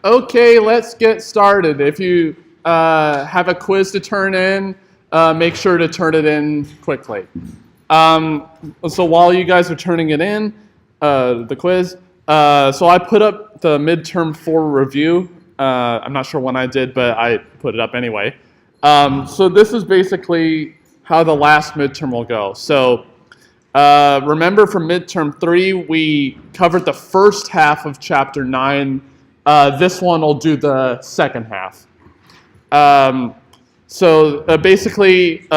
Okay, let's get started. If you have a quiz to turn in, make sure to turn it in quickly. So while you guys are turning it in, the quiz, so I put up the midterm 4 review. I'm not sure when I did, but I put it up anyway. So this is basically how the last midterm will go. So remember from midterm 3, we covered the first half of chapter 9. This one will do the second half. Basically, you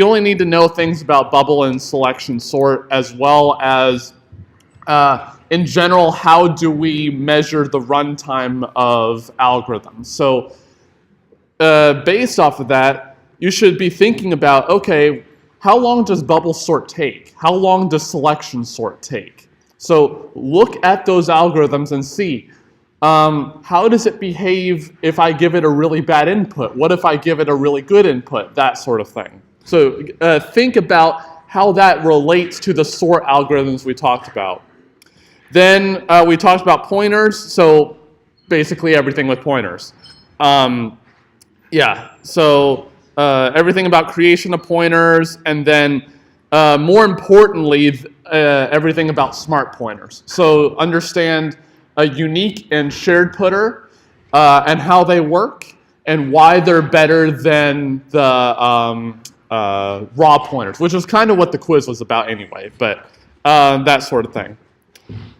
only need to know things about bubble and selection sort, as well as, in general, how do we measure the runtime of algorithms. So based off of that, you should be thinking about, okay, how long does bubble sort take? How long does selection sort take? So look at those algorithms and see, how does it behave if I give it a really bad input? What if I give it a really good input? That sort of thing. So think about how that relates to the sort algorithms we talked about. Then we talked about pointers, so basically everything with pointers. Everything about creation of pointers, and then more importantly, everything about smart pointers. So understand a unique and shared putter, and how they work, and why they're better than the raw pointers, which is kind of what the quiz was about anyway, but that sort of thing.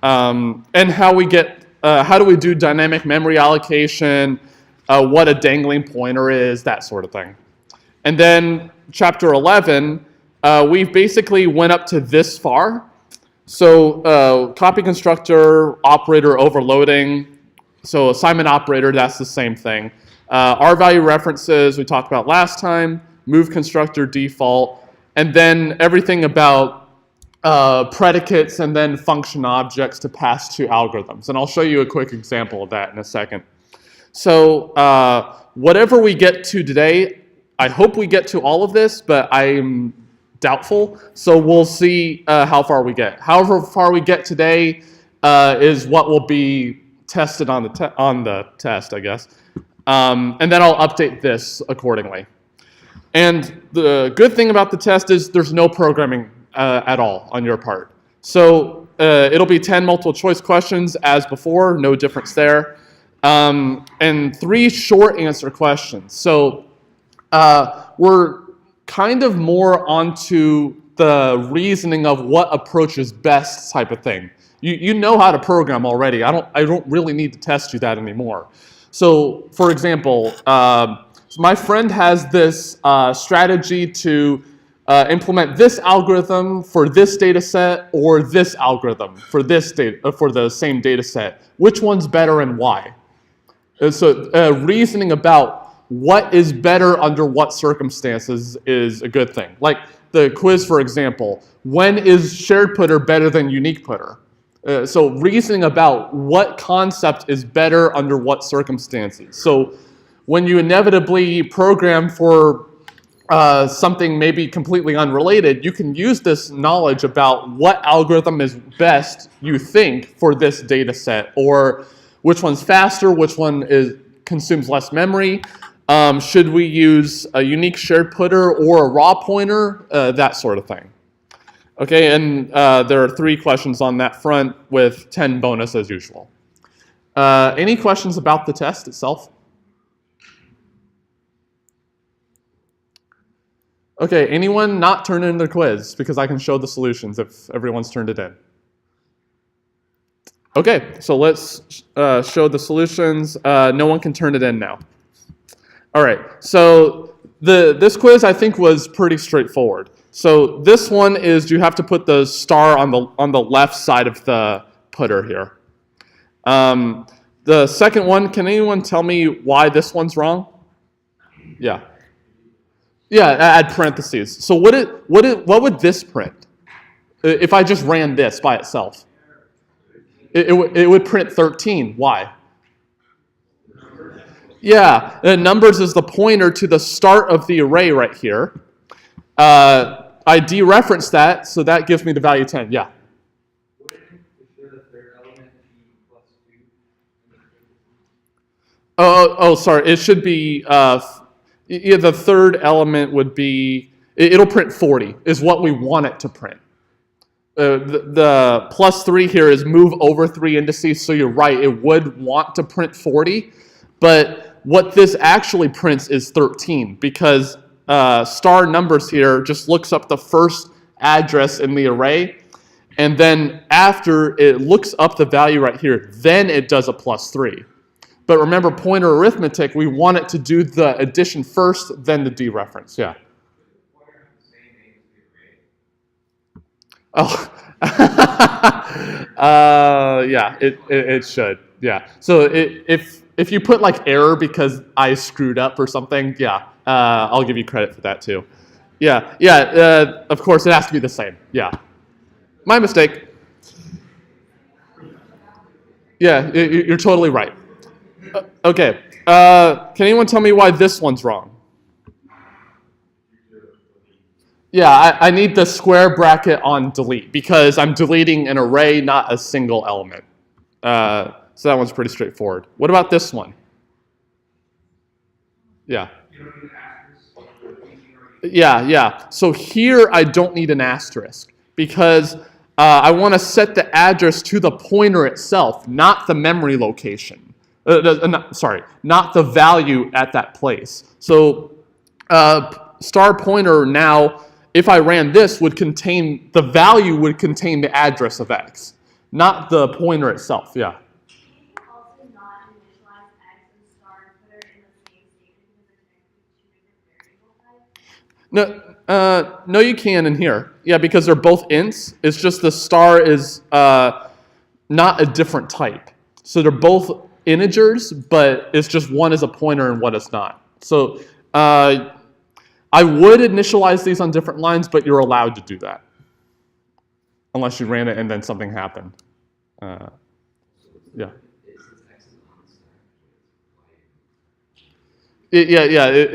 And how do we do dynamic memory allocation, what a dangling pointer is, that sort of thing. And then chapter 11, we basically went up to this far. So copy constructor, operator overloading, so assignment operator, that's the same thing. R value references we talked about last time, move constructor default, and then everything about predicates and then function objects to pass to algorithms. And I'll show you a quick example of that in a second. So whatever we get to today, I hope we get to all of this, but I'm doubtful, so we'll see how far we get. However far we get today is what will be tested on the test, I guess. And then I'll update this accordingly. And the good thing about the test is there's no programming at all on your part. So it'll be 10 multiple choice questions as before, no difference there. And 3 short answer questions. So we're kind of more onto the reasoning of what approach is best type of thing. You know how to program already. I don't really need to test you that anymore. So for example, my friend has this strategy to implement this algorithm for this data set or this algorithm for this for the same data set. Which one's better and why? And so reasoning about what is better under what circumstances is a good thing. Like the quiz, for example, when is shared putter better than unique putter? So reasoning about what concept is better under what circumstances. So when you inevitably program for something maybe completely unrelated, you can use this knowledge about what algorithm is best, you think, for this data set, or which one's faster, which one consumes less memory. Should we use a unique shared putter or a raw pointer? That sort of thing. Okay, and there are 3 questions on that front with 10 bonus as usual. Any questions about the test itself? Okay, anyone not turn in their quiz because I can show the solutions if everyone's turned it in. Okay, so let's show the solutions. No one can turn it in now. All right, so this quiz I think was pretty straightforward. So this one is you have to put the star on the left side of the putter here. The second one, can anyone tell me why this one's wrong? Yeah. Yeah, add parentheses. So what would this print if I just ran this by itself? It would print 13. Why? Yeah, numbers is the pointer to the start of the array right here. I dereferenced that, so that gives me the value 10. Yeah. Oh, sorry. It should be, yeah, the third element would be, it'll print 40 is what we want it to print. The plus 3 here is move over 3 indices, so you're right, it would want to print 40, but what this actually prints is 13 because star numbers here just looks up the first address in the array, and then after it looks up the value right here, then it does a plus 3. But remember, pointer arithmetic, we want it to do the addition first, then the dereference. Yeah. Oh, yeah, it should. Yeah. So if you put like error because I screwed up or something, yeah, I'll give you credit for that too. Yeah. Of course, it has to be the same. Yeah. My mistake. Yeah, you're totally right. Okay. Can anyone tell me why this one's wrong? Yeah, I need the square bracket on delete because I'm deleting an array, not a single element. So that one's pretty straightforward. What about this one? Yeah. Yeah. So here I don't need an asterisk because I want to set the address to the pointer itself, not the memory location. Not the value at that place. So star pointer now, if I ran this, would contain, the value would contain the address of x, not the pointer itself. Yeah. Also not initialize x and star and put it in the same statement because they're technically two different variable types? No, you can in here. Yeah, because they're both ints. It's just the star is not a different type. So they're both integers, but it's just one is a pointer and one is not. So I would initialize these on different lines, but you're allowed to do that. Unless you ran it and then something happened. Yeah.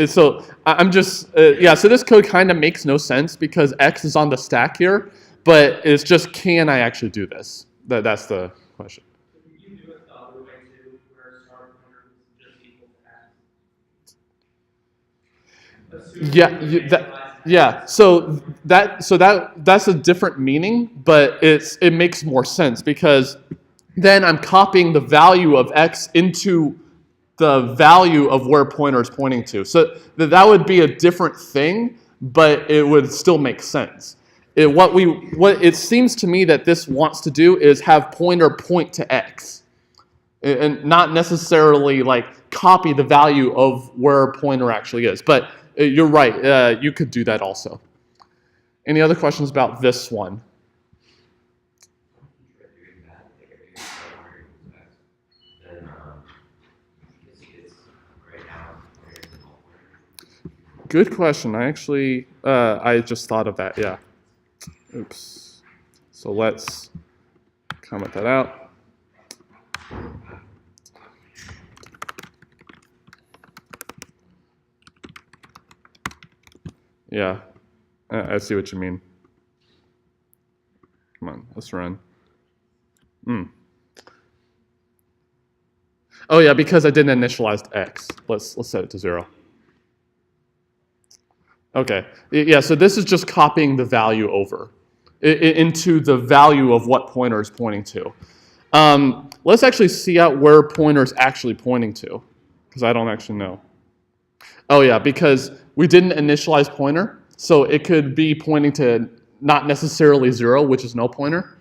So I'm just, so this code kind of makes no sense because X is on the stack here, but it's just, can I actually do this? That's the question. Can you do it the other way too, where star pointer is just equal to X? So that's a different meaning, but it makes more sense because then I'm copying the value of X into the value of where pointer is pointing to. So that would be a different thing, but it would still make sense. What it seems to me that this wants to do is have pointer point to X, and not necessarily like copy the value of where pointer actually is. But you're right, you could do that also. Any other questions about this one? Good question. I actually, I just thought of that, yeah. Oops. So let's comment that out. Yeah, I see what you mean. Come on, let's run. Oh yeah, because I didn't initialize X. Let's set it to 0. Okay, yeah, so this is just copying the value over into the value of what pointer is pointing to. Let's actually see out where pointer is actually pointing to, because I don't actually know. Oh yeah, because we didn't initialize pointer, so it could be pointing to not necessarily 0, which is no pointer.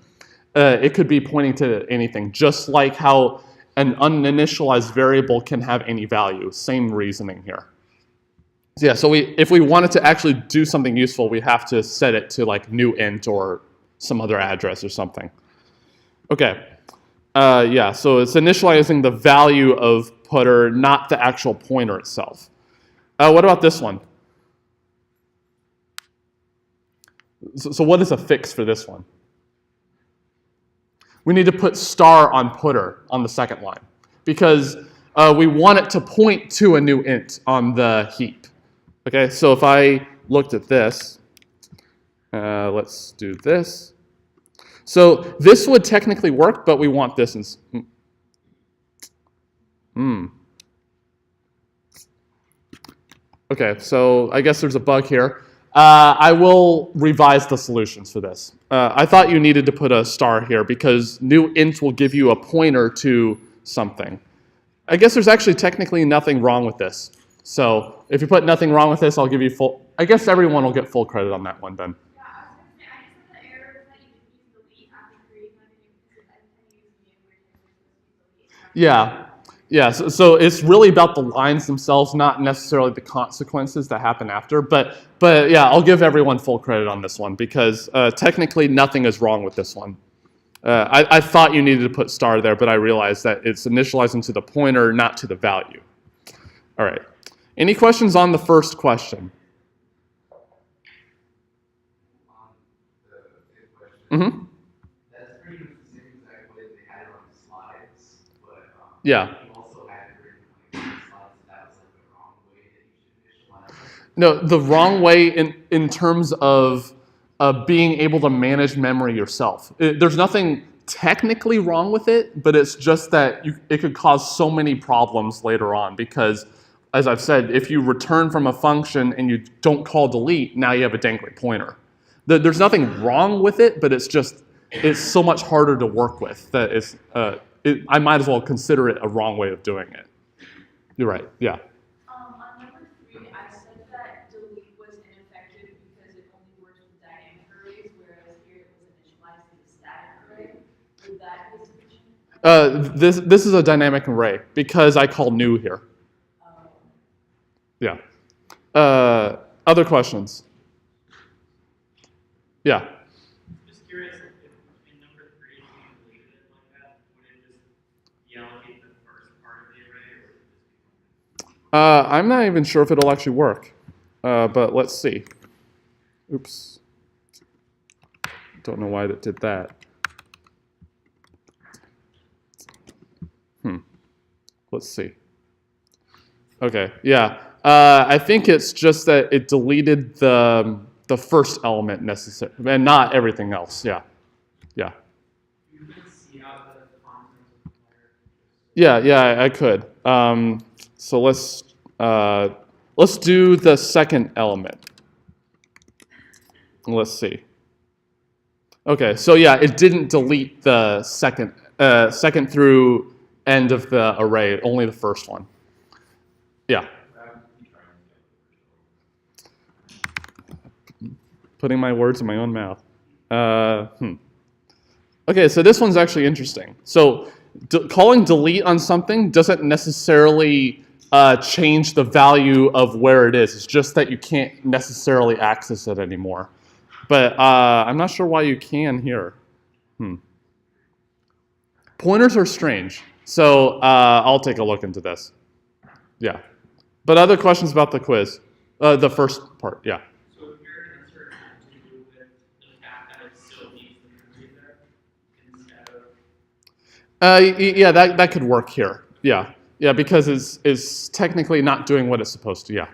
It could be pointing to anything, just like how an uninitialized variable can have any value. Same reasoning here. So yeah, so if we wanted to actually do something useful, we have to set it to like new int or some other address or something. Okay, yeah, so it's initializing the value of putter, not the actual pointer itself. What about this one? So what is a fix for this one? We need to put star on putter on the second line because we want it to point to a new int on the heap. Okay, so if I looked at this, let's do this. So this would technically work, but we want this. Okay, so I guess there's a bug here. I will revise the solutions for this. I thought you needed to put a star here because new int will give you a pointer to something. I guess there's actually technically nothing wrong with this. So if you put nothing wrong with this, I'll give you full, I guess everyone will get full credit on that one then. Yeah, I was gonna say, I just had the error that you didn't use delete after creating my name because I didn't use new where you're supposed to use delete. Yeah. Yeah, so it's really about the lines themselves, not necessarily the consequences that happen after. But yeah, I'll give everyone full credit on this one because technically nothing is wrong with this one. I thought you needed to put star there, but I realized that it's initializing to the pointer, not to the value. All right. Any questions on the first question? Mm-hmm. That's pretty much the same exact way they had it on the slides, but Yeah. you also had it written on the slides, that was like the wrong way that you should initialize it. No, the wrong way in terms of being able to manage memory yourself. There's nothing technically wrong with it, but it's just that it could cause so many problems later on because, as I've said, if you return from a function and you don't call delete, now you have a dangling pointer. There's nothing wrong with it, but it's so much harder to work with that I might as well consider it a wrong way of doing it. You're right, yeah. On number 3, I said that delete was ineffective because it only works with dynamic arrays, whereas here it was initialized to the static array. Would that be sufficient? This is a dynamic array because I call new here. Yeah. Other questions? Yeah. Just curious, if in number 3, if you deleted it like that, would it just deallocate the first part of the array, or would it just be I'm not even sure if it'll actually work, but let's see. Oops. Don't know why it did that. Let's see. Okay, yeah. I think it's just that it deleted the first element necessary, and not everything else. Yeah, yeah. You can see out the contents of the layer. Yeah, I could. So let's do the second element. Let's see. Okay, so yeah, it didn't delete the second through end of the array, only the first one. Yeah. Putting my words in my own mouth. Okay, so this one's actually interesting. So calling delete on something doesn't necessarily change the value of where it is. It's just that you can't necessarily access it anymore. But I'm not sure why you can here. Pointers are strange. So I'll take a look into this. Yeah. But other questions about the quiz? The first part, yeah. So if your answer had to do with the fact that it still needs the memory there instead of Yeah, that could work here. Yeah, because it's technically not doing what it's supposed to. Yeah.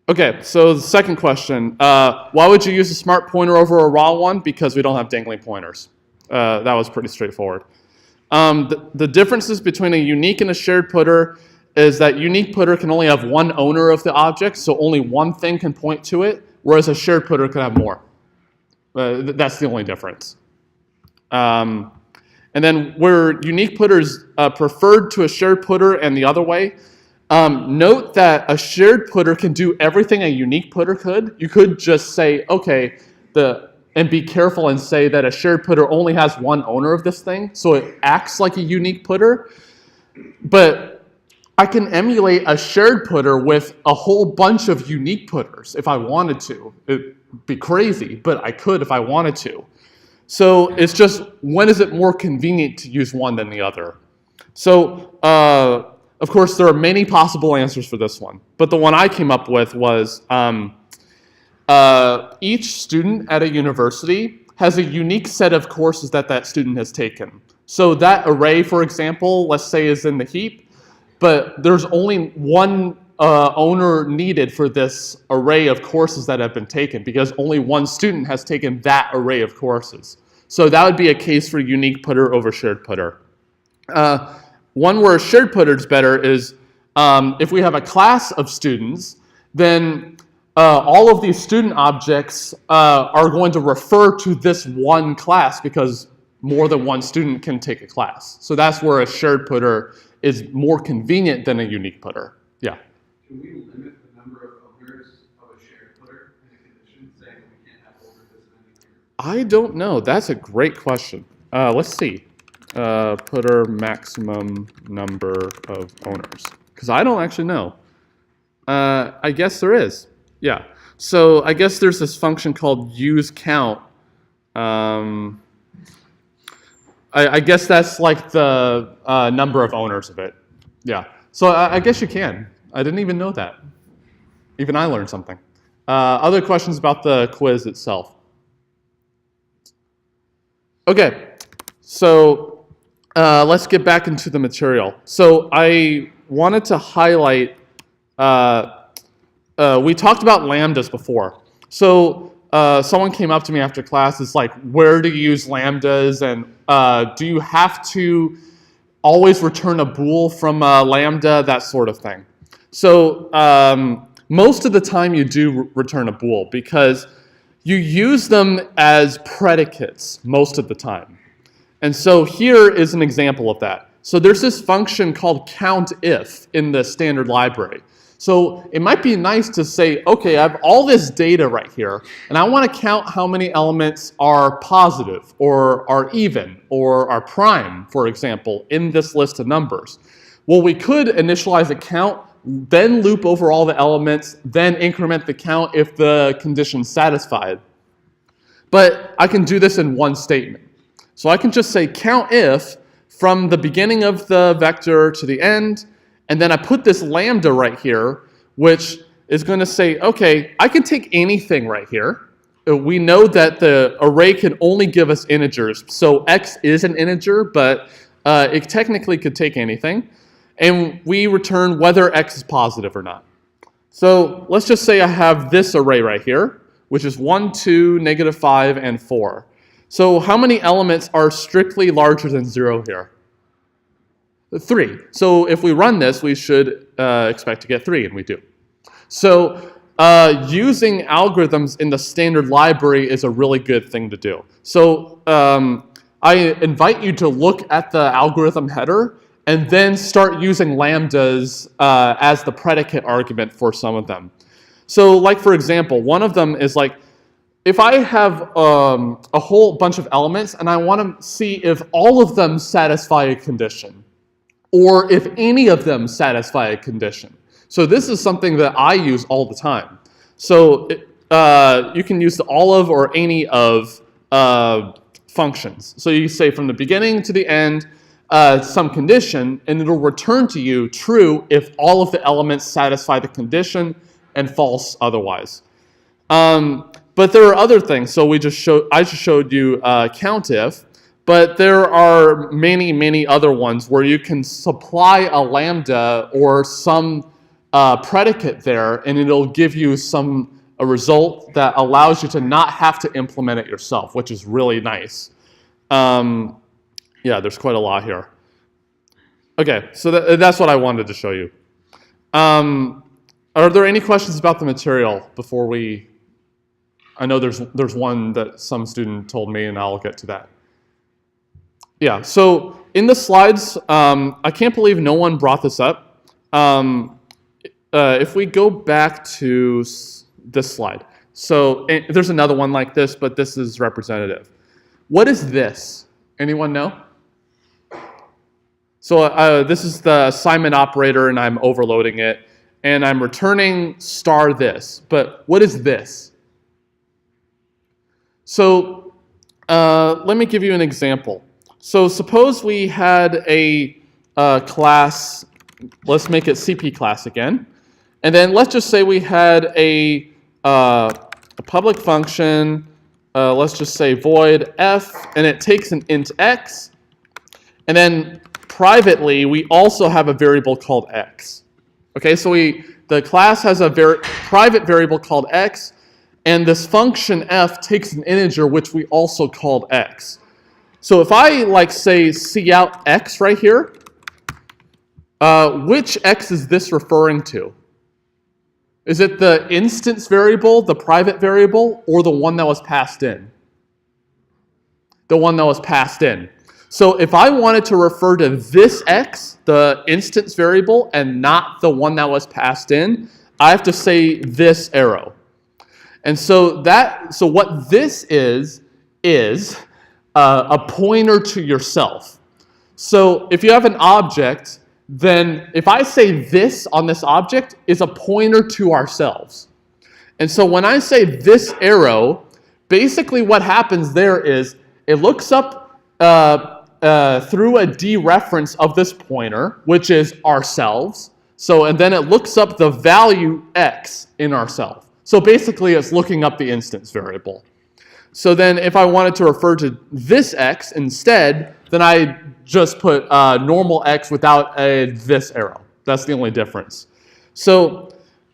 Okay, so the second question: why would you use a smart pointer over a raw one? Because we don't have dangling pointers. That was pretty straightforward. The differences between a unique and a shared putter is that unique putter can only have one owner of the object, so only one thing can point to it, whereas a shared putter could have more. That's the only difference. And then where unique putter is preferred to a shared putter and the other way, note that a shared putter can do everything a unique putter could. You could just say, okay, and be careful and say that a shared putter only has one owner of this thing, so it acts like a unique putter. But I can emulate a shared putter with a whole bunch of unique putters if I wanted to. It'd be crazy, but I could if I wanted to. So it's just, when is it more convenient to use one than the other? So, of course, there are many possible answers for this one, but the one I came up with was each student at a university has a unique set of courses that student has taken. So that array, for example, let's say is in the heap, but there's only one owner needed for this array of courses that have been taken because only one student has taken that array of courses. So that would be a case for unique putter over shared putter. One where shared putter is better is If we have a class of students, then all of these student objects are going to refer to this one class because more than one student can take a class. So that's where a shared putter is more convenient than a unique putter. Yeah. Can we limit the number of owners of a shared putter in a condition saying we can't have over this many? I don't know. That's a great question. Let's see. Putter maximum number of owners. Because I don't actually know. I guess there is. Yeah. So I guess there's this function called useCount. I guess that's like the number of owners of it. Yeah. So I guess you can. I didn't even know that. Even I learned something. Other questions about the quiz itself? Okay. So let's get back into the material. So I wanted to highlight, we talked about lambdas before. So someone came up to me after class, it's like, where do you use lambdas, and do you have to always return a bool from a lambda, that sort of thing. So most of the time you do return a bool because you use them as predicates most of the time. And so here is an example of that. So there's this function called COUNTIF in the standard library. So it might be nice to say, okay, I have all this data right here, and I want to count how many elements are positive, or are even, or are prime, for example, in this list of numbers. Well, we could initialize a count, then loop over all the elements, then increment the count if the condition's satisfied. But I can do this in one statement. So I can just say COUNTIF from the beginning of the vector to the end, and then I put this lambda right here, which is going to say, okay, I can take anything right here. We know that the array can only give us integers. So x is an integer, but it technically could take anything. And we return whether x is positive or not. So let's just say I have this array right here, which is 1, 2, -5, and 4. So how many elements are strictly larger than 0 here? 3. So if we run this, we should expect to get 3, and we do. So using algorithms in the standard library is a really good thing to do. So I invite you to look at the algorithm header and then start using lambdas as the predicate argument for some of them. So like, for example, one of them is like, if I have a whole bunch of elements and I want to see if all of them satisfy a condition, or if any of them satisfy a condition. So this is something that I use all the time. So you can use the all of or any of functions. So you say from the beginning to the end some condition, and it'll return to you true if all of the elements satisfy the condition and false otherwise. But there are other things. So I just showed you COUNTIF. But there are many, many other ones where you can supply a lambda or some predicate there, and it'll give you a result that allows you to not have to implement it yourself, which is really nice. Yeah, there's quite a lot here. Okay, so that's what I wanted to show you. Are there any questions about the material before we? I know there's one that some student told me, and I'll get to that. Yeah, so in the slides, I can't believe no one brought this up. If we go back to this slide, so there's another one like this, but this is representative. What is this? Anyone know? So this is the assignment operator, and I'm overloading it, and I'm returning star this. But what is this? So let me give you an example. So suppose we had a class, let's make it CP class again, and then let's just say we had a public function, let's just say void f, and it takes an int x, and then privately we also have a variable called x. Okay, so the class has a private variable called x, and this function f takes an integer which we also called x. So if I say cout x right here, Which x is this referring to? Is it the instance variable, the private variable, or the one that was passed in? The one that was passed in. So if I wanted to refer to this x, the instance variable, and not the one that was passed in, I have to say this arrow. And so what this is a pointer to yourself. So if you have an object, then if I say this on this object is a pointer to ourselves. And so when I say this arrow, basically what happens there is it looks up through a dereference of this pointer, which is ourselves. So, and then it looks up the value x in ourselves. So basically it's looking up the instance variable. So then if I wanted to refer to this x instead, then I just put normal x without this arrow. That's the only difference. So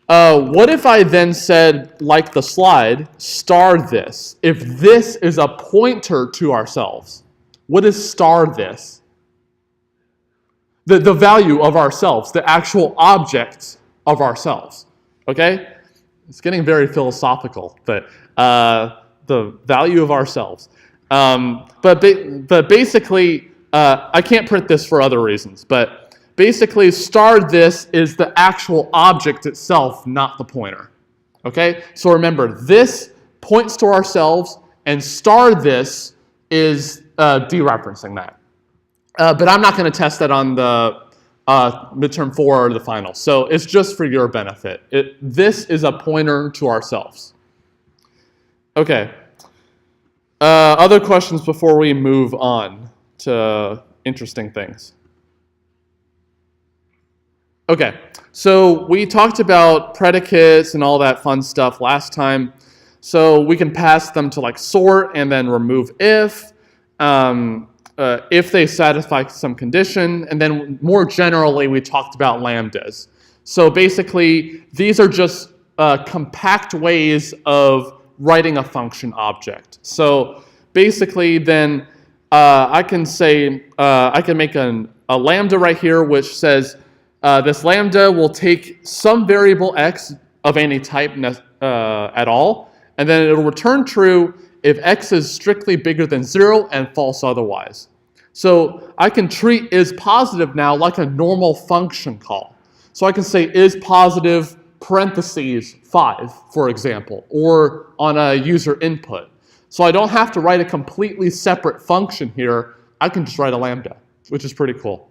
what if I then said, like the slide, star this? If this is a pointer to ourselves, what is star this? The value of ourselves, the actual objects of ourselves. Okay? It's getting very philosophical, but the value of ourselves. But basically, I can't print this for other reasons, but basically star this is the actual object itself, not the pointer. Okay? So remember, this points to ourselves, and star this is dereferencing that. But I'm not going to test that on the midterm 4 or the final. So it's just for your benefit. This is a pointer to ourselves. Okay. Other questions before we move on to interesting things? Okay, so we talked about predicates and all that fun stuff last time. So we can pass them to like sort and then remove if they satisfy some condition. And then more generally, we talked about lambdas. So basically, these are just compact ways of writing a function object. So basically then I can say, I can make a lambda right here which says this lambda will take some variable x of any type at all, and then it'll return true if x is strictly bigger than 0 and false otherwise. So I can treat isPositive now like a normal function call. So I can say isPositive parentheses 5, for example, or on a user input. So I don't have to write a completely separate function here. I can just write a lambda, which is pretty cool.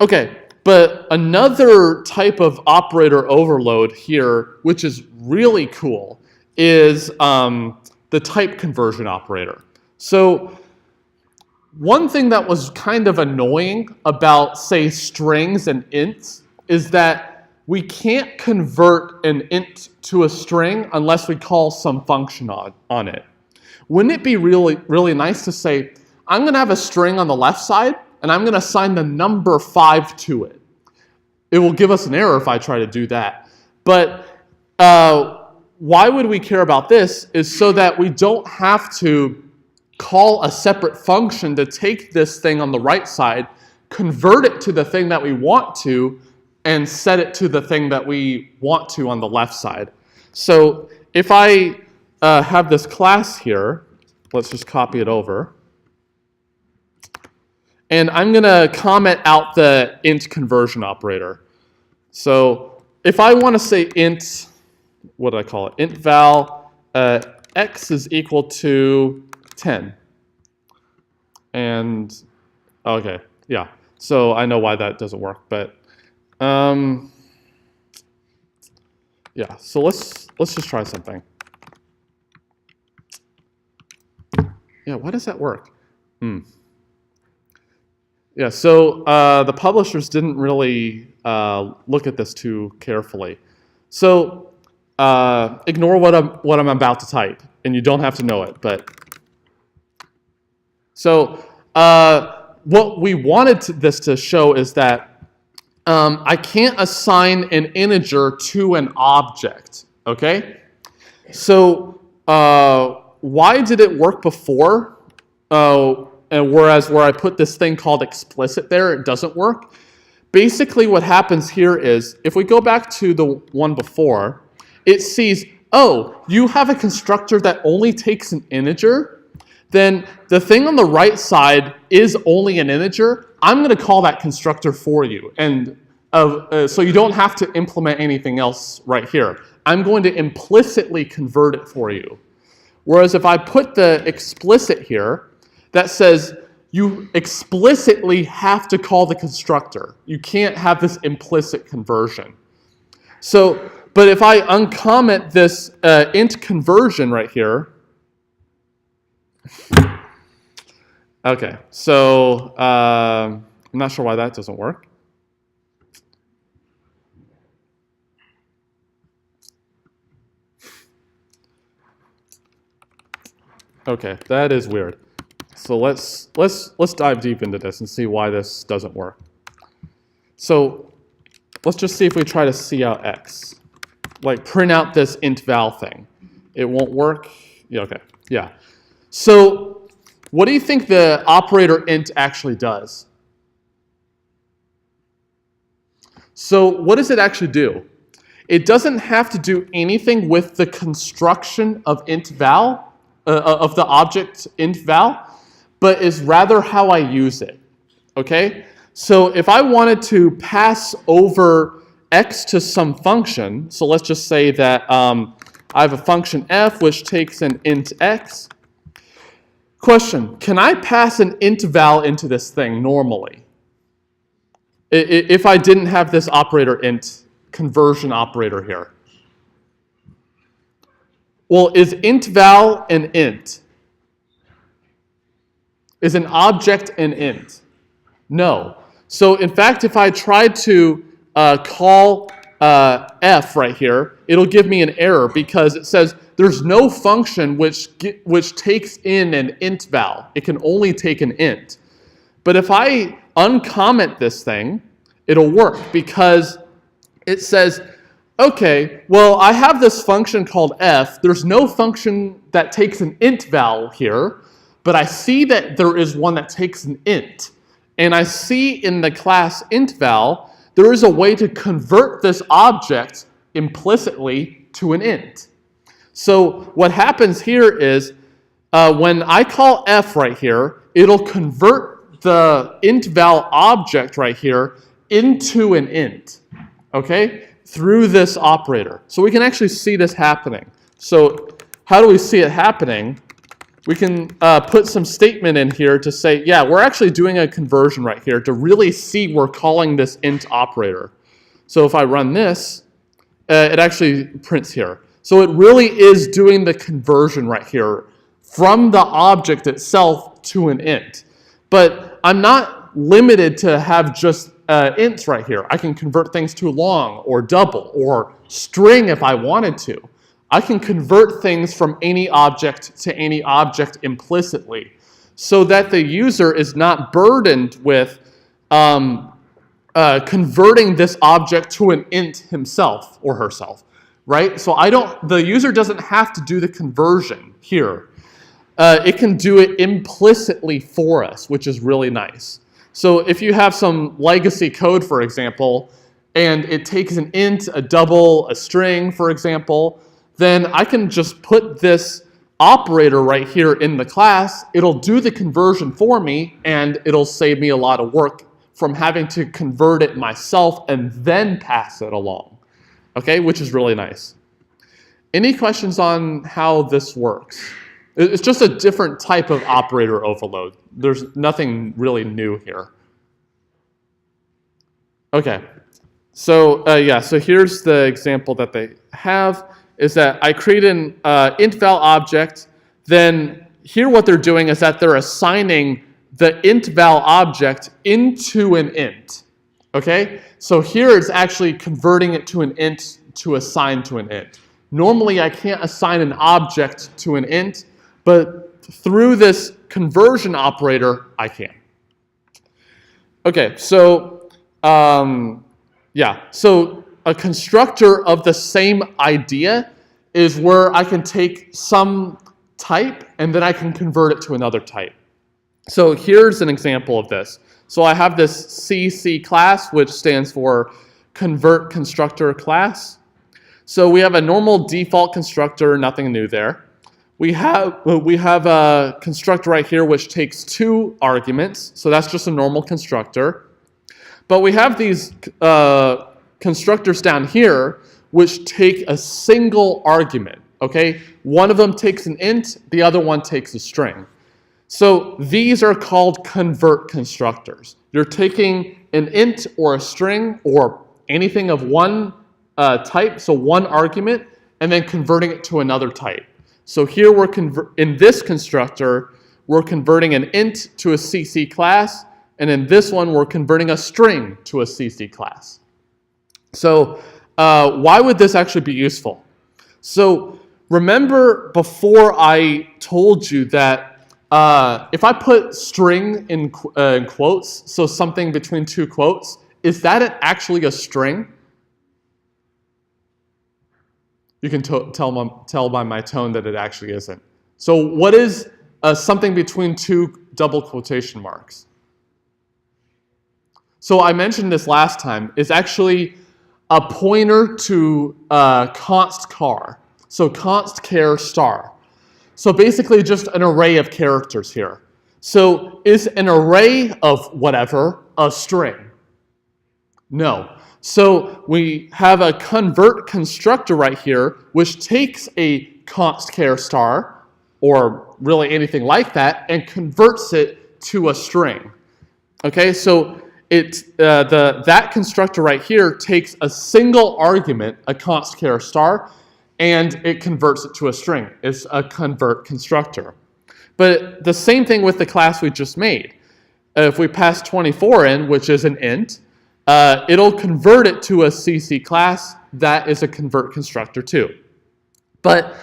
Okay, but another type of operator overload here, which is really cool, is the type conversion operator. So one thing that was kind of annoying about, say, strings and ints is that we can't convert an int to a string unless we call some function on it. Wouldn't it be really nice to say, I'm going to have a string on the left side, and I'm going to assign the number 5 to it? It will give us an error if I try to do that. But why would we care about this is so that we don't have to call a separate function to take this thing on the right side, convert it to the thing that we want to, and set it to the thing that we want to on the left side. So if I have this class here, let's just copy it over. And I'm going to comment out the int conversion operator. So if I want to say int, what do I call it? Int val x is equal to 10. And, okay, yeah. So I know why that doesn't work, but yeah, so let's just try something. Yeah, why does that work? Yeah, so the publishers didn't really look at this too carefully. So ignore what I'm about to type, and you don't have to know it. But so what we wanted this to show is that I can't assign an integer to an object, okay? So why did it work before? And whereas where I put this thing called explicit there, it doesn't work? basically what happens here is, if we go back to the one before, it sees, oh, you have a constructor that only takes an integer, then the thing on the right side is only an integer. I'm going to call that constructor for you. And so you don't have to implement anything else right here. I'm going to implicitly convert it for you. Whereas if I put the explicit here, that says you explicitly have to call the constructor. You can't have this implicit conversion. So, but if I uncomment this int conversion right here, okay, so I'm not sure why that doesn't work. Okay, that is weird. So let's dive deep into this and see why this doesn't work. So let's just see if we try to see out x, like print out this int val thing. It won't work. Yeah, okay, yeah. So what do you think the operator int actually does? So what does it actually do? It doesn't have to do anything with the construction of int val, of the object int val, but is rather how I use it, okay? So if I wanted to pass over x to some function, so let's just say that I have a function f which takes an int x. Question, can I pass an int val into this thing normally? If I didn't have this operator int conversion operator here. Well, is int val an int? Is an object an int? No. So in fact, if I tried to call f right here, it'll give me an error because it says there's no function which takes in an int val. It can only take an int. But if I uncomment this thing, it'll work because it says, okay, well, I have this function called f. There's no function that takes an int val here, but I see that there is one that takes an int. And I see in the class int val, there is a way to convert this object implicitly to an int. So what happens here is when I call f right here, it'll convert the int val object right here into an int, okay, through this operator. So we can actually see this happening. So how do we see it happening? We can put some statement in here to say, yeah, we're actually doing a conversion right here to really see we're calling this int operator. So if I run this, it actually prints here. So it really is doing the conversion right here from the object itself to an int. But I'm not limited to have just ints right here. I can convert things to long or double or string if I wanted to. I can convert things from any object to any object implicitly so that the user is not burdened with converting this object to an int himself or herself, right? So the user doesn't have to do the conversion here. It can do it implicitly for us, which is really nice. So if you have some legacy code, for example, and it takes an int, a double, a string, for example, then I can just put this operator right here in the class. It'll do the conversion for me, and it'll save me a lot of work from having to convert it myself and then pass it along, okay, which is really nice. Any questions on how this works? It's just a different type of operator overload. There's nothing really new here. Okay, so yeah, so here's the example that they have, is that I create an int val object, then here what they're doing is that they're assigning the int val object into an int, okay? So here it's actually converting it to an int to assign to an int. Normally I can't assign an object to an int, but through this conversion operator, I can. Okay, so yeah, so a constructor of the same idea is where I can take some type and then I can convert it to another type. So here's an example of this. So I have this CC class, which stands for convert constructor class. So we have a normal default constructor, nothing new there. We have a constructor right here which takes 2 arguments, so that's just a normal constructor. But we have these constructors down here which take a single argument, okay? One of them takes an int, the other one takes a string. So these are called convert constructors. You're taking an int or a string or anything of one type, so one argument, and then converting it to another type. So here in this constructor, we're converting an int to a CC class, and in this one, we're converting a string to a CC class. So why would this actually be useful? So remember before I told you that if I put string in quotes, so something between 2 quotes, is that actually a string? You can tell by my tone that it actually isn't. So what is something between 2 double quotation marks? So I mentioned this last time. It's actually a pointer to const char. So const char star. So basically just an array of characters here. So is an array of whatever a string? No. So we have a convert constructor right here, which takes a const char star, or really anything like that, and converts it to a string. Okay, so that constructor right here takes a single argument, a const char star, and it converts it to a string. It's a convert constructor. But the same thing with the class we just made. If we pass 24 in, which is an int, it'll convert it to a CC class. That is a convert constructor too. But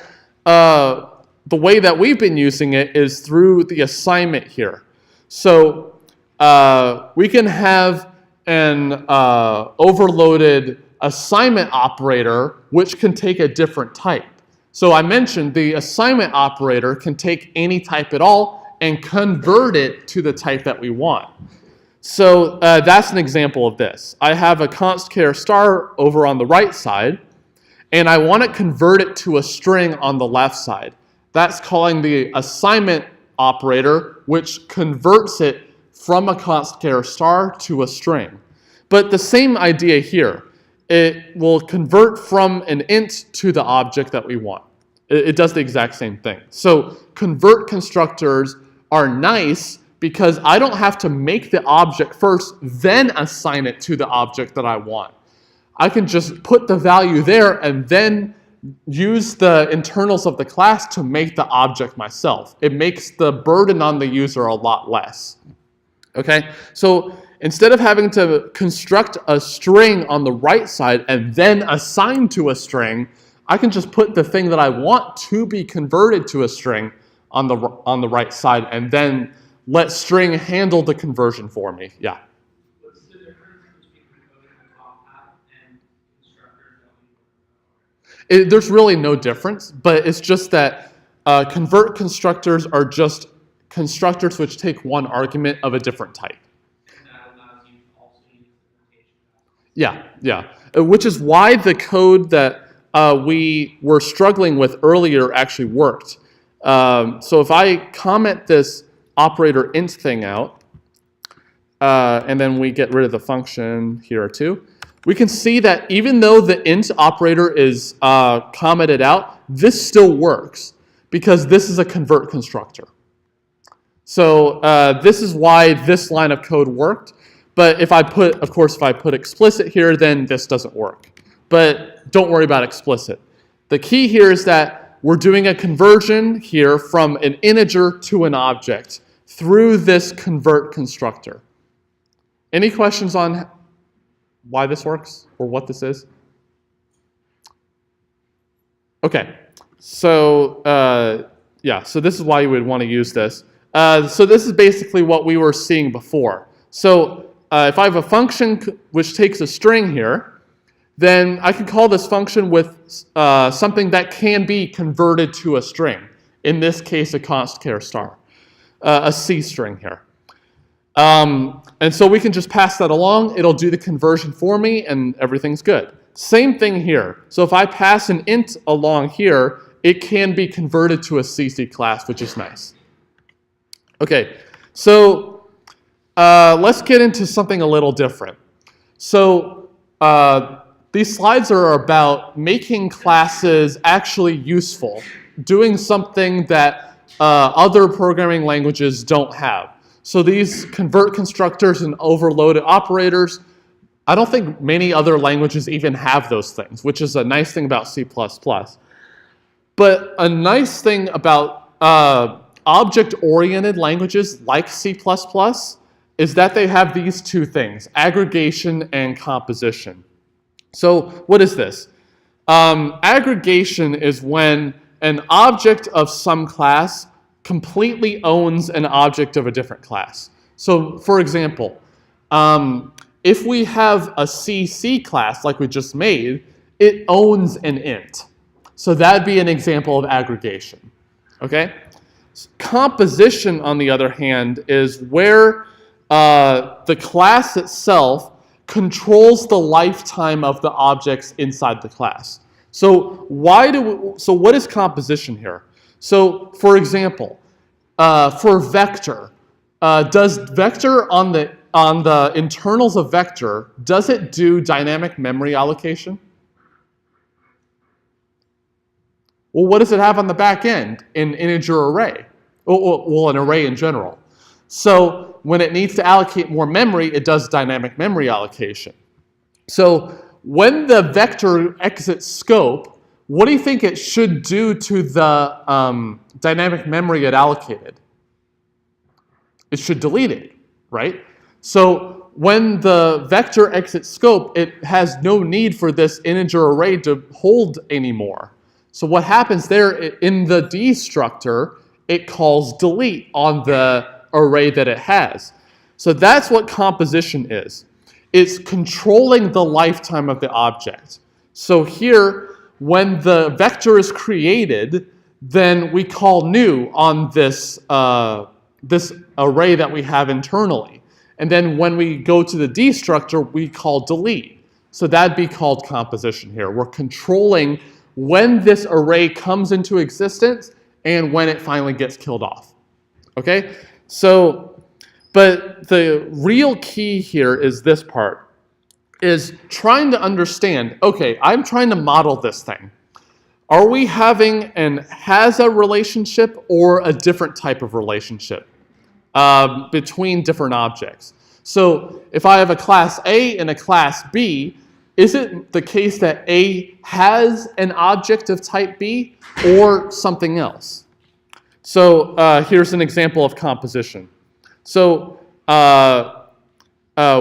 the way that we've been using it is through the assignment here. So we can have an overloaded assignment operator which can take a different type. So I mentioned the assignment operator can take any type at all and convert it to the type that we want. So that's an example of this. I have a const char star over on the right side, and I want to convert it to a string on the left side. That's calling the assignment operator, which converts it from a const char star to a string. But the same idea here. It will convert from an int to the object that we want. It does the exact same thing. So convert constructors are nice because I don't have to make the object first, then assign it to the object that I want. I can just put the value there and then use the internals of the class to make the object myself. It makes the burden on the user a lot less. Okay, so instead of having to construct a string on the right side and then assign to a string, I can just put the thing that I want to be converted to a string on the right side and then let string handle the conversion for me. Yeah. What's the difference between coding the top hat and constructors? There's really no difference, but it's just that convert constructors are just constructors which take one argument of a different type. Yeah. Which is why the code that we were struggling with earlier actually worked. So if I comment this operator int thing out, and then we get rid of the function here too, we can see that even though the int operator is commented out, this still works because this is a convert constructor. So this is why this line of code worked. But if I put explicit here, then this doesn't work. But don't worry about explicit. The key here is that we're doing a conversion here from an integer to an object through this convert constructor. Any questions on why this works or what this is? Okay, so so this is why you would want to use this. So this is basically what we were seeing before. So if I have a function which takes a string here, then I can call this function with something that can be converted to a string. In this case, a const char star, a C string here. And so we can just pass that along. It'll do the conversion for me, and everything's good. Same thing here. So if I pass an int along here, it can be converted to a CC class, which is nice. Okay, so let's get into something a little different. So these slides are about making classes actually useful, doing something that other programming languages don't have. So these convert constructors and overloaded operators, I don't think many other languages even have those things, which is a nice thing about C++. But a nice thing about object-oriented languages like C++ is that they have these two things, aggregation and composition. So what is this? Aggregation is when an object of some class completely owns an object of a different class. So for example, if we have a CC class like we just made, it owns an int. So that'd be an example of aggregation, okay? Composition, on the other hand, is where the class itself controls the lifetime of the objects inside the class. So what is composition here? So for example, for vector, does vector on the internals of vector, does it do dynamic memory allocation? Well, what does it have on the back end? An integer array. Well, an array in general. So when it needs to allocate more memory, it does dynamic memory allocation. So when the vector exits scope, what do you think it should do to the dynamic memory it allocated? It should delete it, right? So when the vector exits scope, it has no need for this integer array to hold anymore. So what happens there, in the destructor, it calls delete on the array that it has. So that's what composition is. It's controlling the lifetime of the object. So here, when the vector is created, then we call new on this, this array that we have internally. And then when we go to the destructor, we call delete. So that'd be called composition here. We're controlling when this array comes into existence and when it finally gets killed off. Okay? So, but the real key here is this part, is trying to understand, okay, I'm trying to model this thing. Are we having an has-a relationship or a different type of relationship between different objects? So if I have a class A and a class B, is it the case that A has an object of type B or something else? So here's an example of composition. So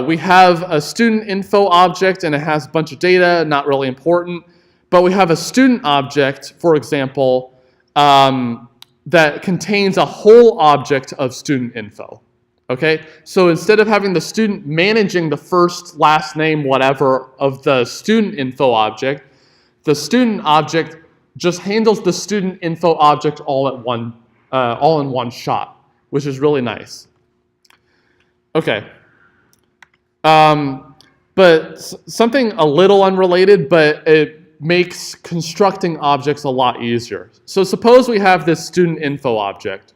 we have a student info object and it has a bunch of data, not really important. But we have a student object, for example, that contains a whole object of student info. Okay, so instead of having the student managing the first, last name, whatever of the student info object, the student object just handles the student info object all in one shot, which is really nice. Okay, but something a little unrelated, but it makes constructing objects a lot easier. So suppose we have this student info object,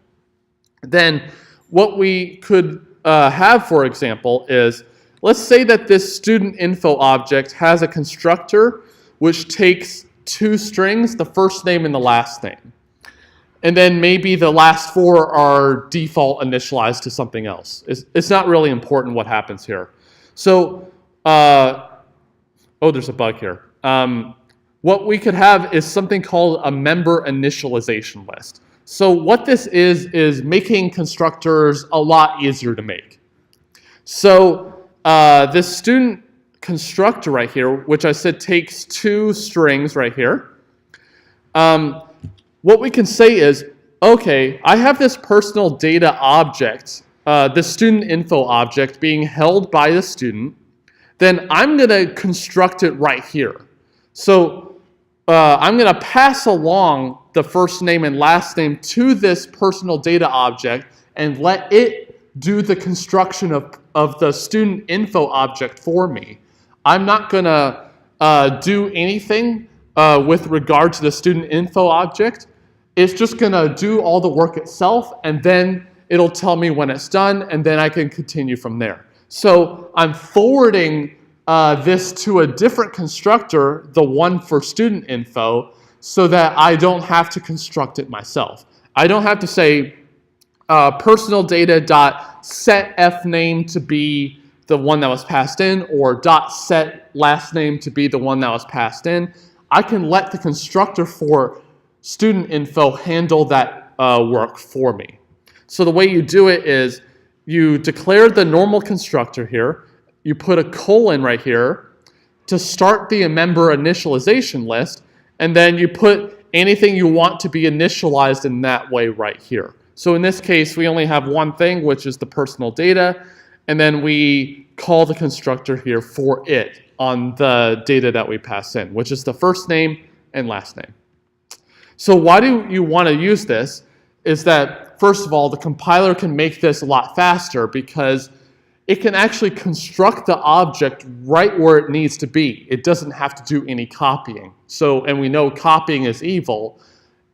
then what we could have, for example, is, let's say that this student info object has a constructor which takes two strings, the first name and the last name. And then maybe the last four are default initialized to something else. It's not really important what happens here. So, oh, there's a bug here. What we could have is something called a member initialization list. So what this is making constructors a lot easier to make. So this student constructor right here, which I said takes two strings right here, what we can say is, okay, I have this personal data object, this student info object being held by the student, then I'm going to construct it right here. So I'm going to pass along the first name and last name to this personal data object and let it do the construction of the student info object for me. I'm not going to do anything with regard to the student info object. It's just going to do all the work itself, and then it'll tell me when it's done, and then I can continue from there. So I'm forwarding this to a different constructor, the one for student info, so that I don't have to construct it myself. I don't have to say personal data dot set f name to be the one that was passed in, or dot set last name to be the one that was passed in. I can let the constructor for student info handle that work for me. So the way you do it is you declare the normal constructor here, you put a colon right here to start the member initialization list, and then you put anything you want to be initialized in that way right here. So in this case, we only have one thing, which is the personal data, and then we call the constructor here for it on the data that we pass in, which is the first name and last name. So why do you want to use this? Is that, first of all, the compiler can make this a lot faster because it can actually construct the object right where it needs to be. It doesn't have to do any copying. So, and we know copying is evil,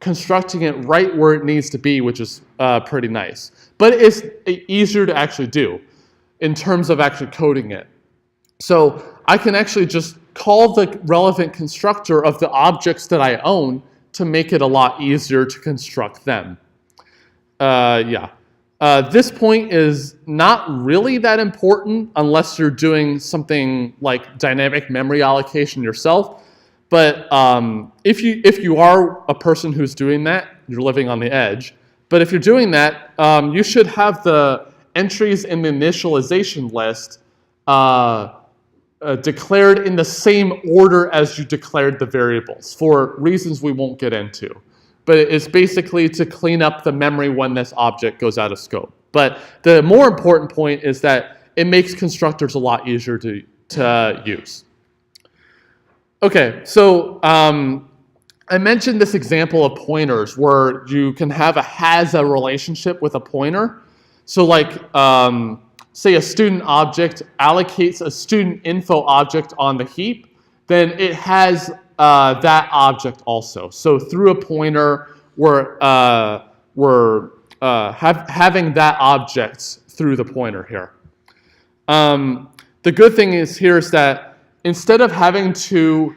constructing it right where it needs to be, which is pretty nice. But it's easier to actually do in terms of actually coding it. So I can actually just call the relevant constructor of the objects that I own to make it a lot easier to construct them. This point is not really that important unless you're doing something like dynamic memory allocation yourself. But if you are a person who's doing that, you're living on the edge. But if you're doing that, you should have the entries in the initialization list declared in the same order as you declared the variables for reasons we won't get into. But it's basically to clean up the memory when this object goes out of scope. But the more important point is that it makes constructors a lot easier to use. Okay, so I mentioned this example of pointers where you can have a has-a relationship with a pointer. So like, say a student object allocates a student info object on the heap, then it has that object also. So through a pointer, we're having that object through the pointer here. The good thing is that instead of having to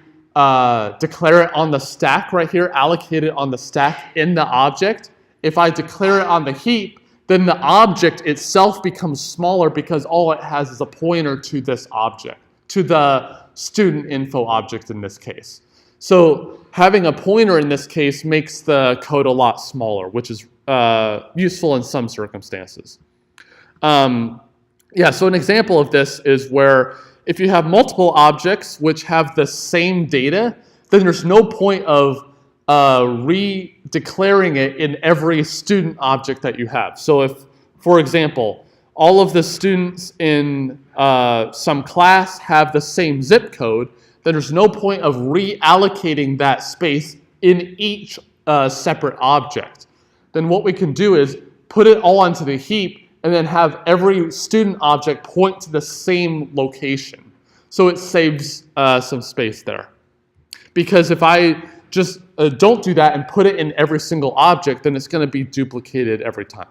declare it on the stack right here, allocate it on the stack in the object, if I declare it on the heap, then the object itself becomes smaller because all it has is a pointer to this object, to the student info object in this case. So having a pointer in this case makes the code a lot smaller, which is useful in some circumstances. So an example of this is where if you have multiple objects which have the same data, then there's no point of re-declaring it in every student object that you have. So if, for example, all of the students in some class have the same zip code, then there's no point of reallocating that space in each separate object. Then what we can do is put it all onto the heap and then have every student object point to the same location. So it saves some space there. Because if I just don't do that and put it in every single object, then it's going to be duplicated every time.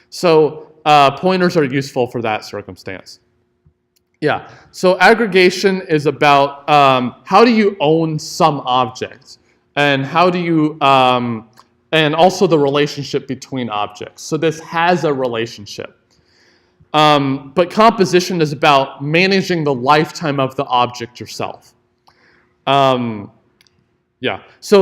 So pointers are useful for that circumstance. Yeah, so aggregation is about how do you own some objects, and how do you, and also the relationship between objects. So this has a relationship. But composition is about managing the lifetime of the object yourself. So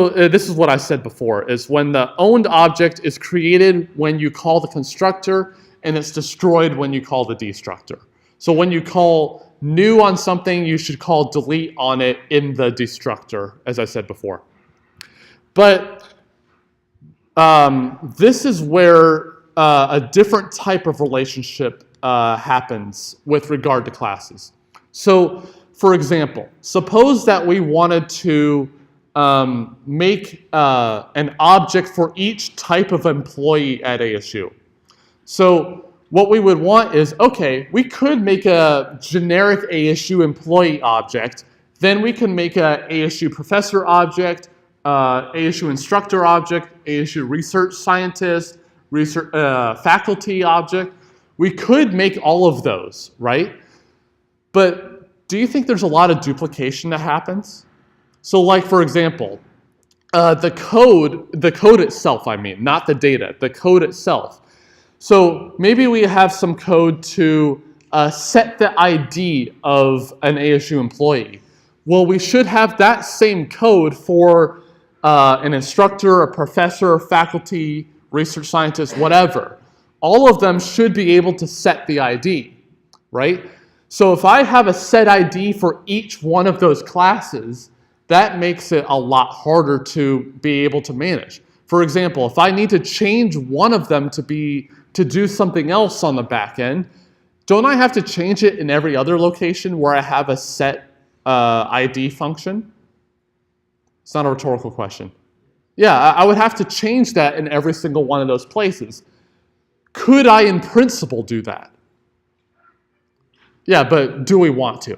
this is what I said before, is when the owned object is created when you call the constructor, and it's destroyed when you call the destructor. So when you call new on something, you should call delete on it in the destructor, as I said before. But this is where a different type of relationship happens with regard to classes. So, for example, suppose that we wanted to make an object for each type of employee at ASU. So what we would want is, okay, we could make a generic ASU employee object, then we can make a ASU professor object, ASU instructor object, ASU research scientist, research faculty object. We could make all of those, right? But do you think there's a lot of duplication that happens? So like, for example, the code itself, I mean, not the data, the code itself. So maybe we have some code to set the ID of an ASU employee. Well, we should have that same code for an instructor, a professor, faculty, research scientist, whatever. All of them should be able to set the ID, right? So if I have a set ID for each one of those classes, that makes it a lot harder to be able to manage. For example, if I need to change one of them to do something else on the back end, don't I have to change it in every other location where I have a set ID function? It's not a rhetorical question. Yeah, I would have to change that in every single one of those places. Could I, in principle, do that? Yeah, but do we want to?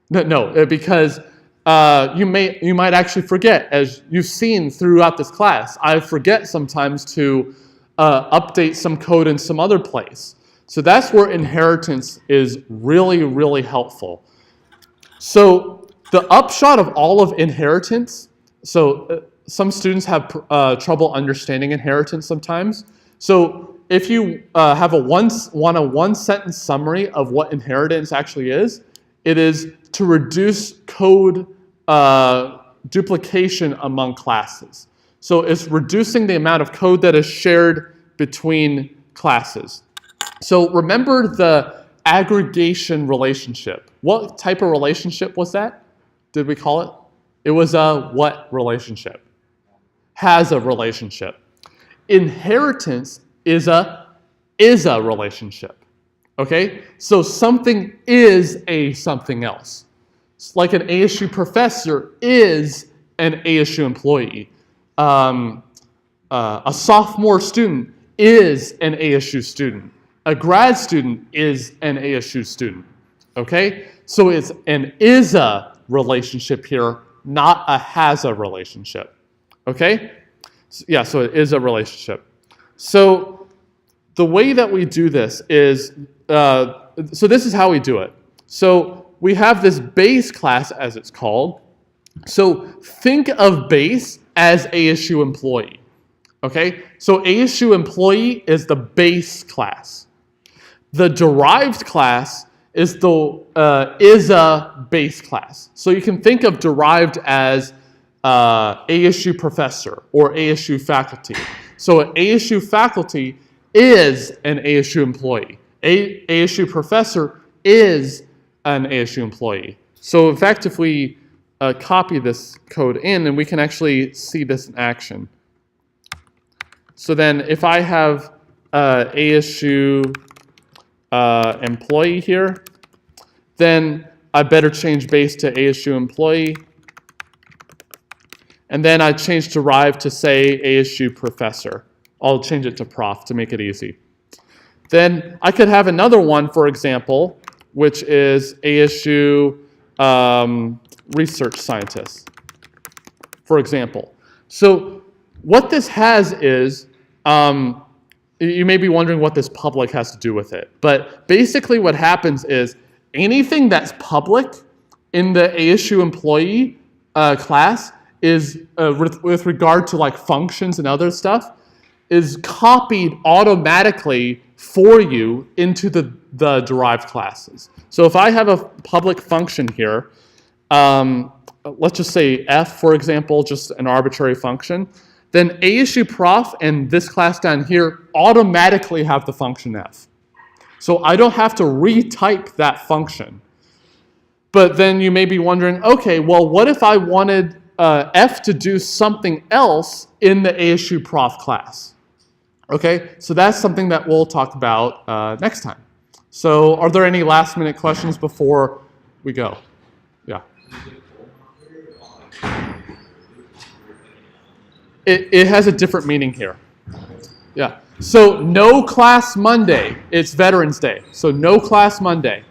No, because you might actually forget, as you've seen throughout this class. I forget sometimes to update some code in some other place. So that's where inheritance is really, really helpful. So the upshot of all of inheritance, so some students have trouble understanding inheritance sometimes. So if you want a one-sentence summary of what inheritance actually is, it is to reduce code duplication among classes. So it's reducing the amount of code that is shared between classes. So remember the aggregation relationship. What type of relationship was that? Did we call it? It was a what relationship? Has a relationship. Inheritance is a relationship. Okay? So something is a something else. It's like an ASU professor is an ASU employee. A sophomore student is an ASU student. A grad student is an ASU student. Okay? So it's an is a relationship here, not a has a relationship. Okay? Yeah, so it is a relationship. So the way that we do this is, so this is how we do it. So we have this base class, as it's called. So think of base as ASU employee. Okay? So ASU employee is the base class. The derived class is a base class. So you can think of derived as ASU professor or ASU faculty. So an ASU faculty is an ASU employee. ASU professor is an ASU employee. So in fact, if we copy this code in, and we can actually see this in action. So then if I have ASU employee here, then I better change base to ASU employee. And then I change derived to say ASU professor. I'll change it to prof to make it easy. Then I could have another one, for example, which is ASU research scientist, for example. So what this has is, you may be wondering what this public has to do with it. But basically what happens is anything that's public in the ASU employee class is, with regard to like functions and other stuff, is copied automatically for you into the derived classes. So if I have a public function here, let's just say f, for example, just an arbitrary function, then ASU prof and this class down here automatically have the function f. So I don't have to retype that function. But then you may be wondering, okay, well, what if I wanted f to do something else in the ASU prof class? Okay, so that's something that we'll talk about next time. So are there any last minute questions before we go? Yeah. It has a different meaning here. Yeah. So no class Monday, it's Veterans Day. So no class Monday.